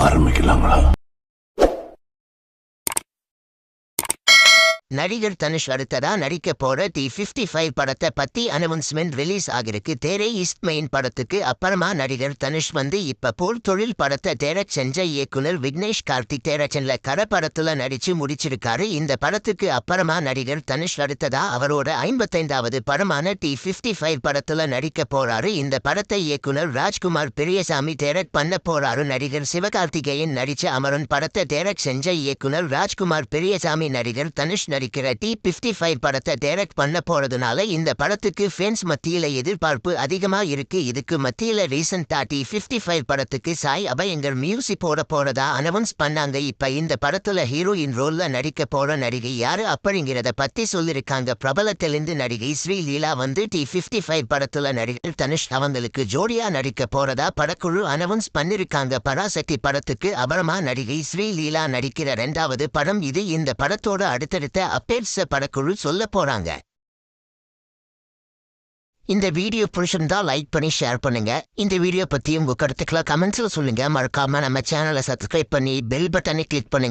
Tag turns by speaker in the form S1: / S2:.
S1: ஆரம்பிக்கலாங்களா?
S2: நடிகர் தனுஷ் அடுத்ததா நடிக்க போற T55 படத்தை பத்தி அனௌன்ஸ்மெண்ட் ரிலீஸ் ஆகிருக்கு. தேரே ஈஸ்ட் மெயின் படத்துக்கு அப்புறமா நடிகர் தனுஷ் இப்ப போர் தொழில் படத்தை டைரக்ட் செஞ்ச இயக்குனர் விக்னேஷ் கார்த்திக் டைரக்ஷன்ல கர படத்துல நடிச்சு முடிச்சிருக்காரு. இந்த படத்துக்கு அப்புறமா நடிகர் தனுஷ் அடுத்ததா அவரோட 55வது படமான T55 படத்துல நடிக்க போறாரு. இந்த படத்தை இயக்குனர் ராஜ்குமார் பெரியசாமி டைரக்ட் பண்ண போறாரு. நடிகர் சிவகார்த்திகேயன் நடிச்ச அமரன் படத்தை டைரக்ட் செஞ்ச இயக்குனர் ராஜ்குமார் பெரியசாமி நடிகர் தனுஷ் நடிக்கிற T55 படத்தை டைரக்ட் பண்ண போறதுனால இந்த படத்துக்கு ஃபேன்ஸ் மத்தியில எதிர்பார்ப்பு அதிகமா இருக்கு. இதுக்கு மத்தியில ரீசெண்டா T55 படத்துக்கு சாய் அபயங்கர் மியூசிக் போட போறதா அனௌன்ஸ் பண்ணாங்க. இப்ப இந்த படத்துல ஹீரோயின் ரோல்ல நடிக்க போற நடிகை யாரு அப்படிங்கிறத பத்தி சொல்லிருக்காங்க. பிரபல தெலுங்கு நடிகை ஸ்ரீலீலா T55 படத்துல நடிகர் தனுஷ் அவங்களுக்கு ஜோடியா நடிக்க போறதா படக்குழு அனௌன்ஸ் பண்ணிருக்காங்க. பராசக்தி படத்துக்கு அப்புறமா நடிகை ஸ்ரீலீலா நடிக்கிற 2வது படம் இது. இந்த படத்தோட அடுத்தடுத்த அப்பேர்ஸ் படக்குழு சொல்ல போறாங்க. இந்த வீடியோ பிடிச்சிருந்தா லைக் பண்ணி ஷேர் பண்ணுங்க. இந்த வீடியோ பத்தி உங்க கருத்துக்களை கமெண்ட்ஸ்ல சொல்லுங்க. மறக்காம நம்ம சேனலை சப்ஸ்கிரைப் பண்ணி பெல் பட்டனை கிளிக் பண்ணுங்க.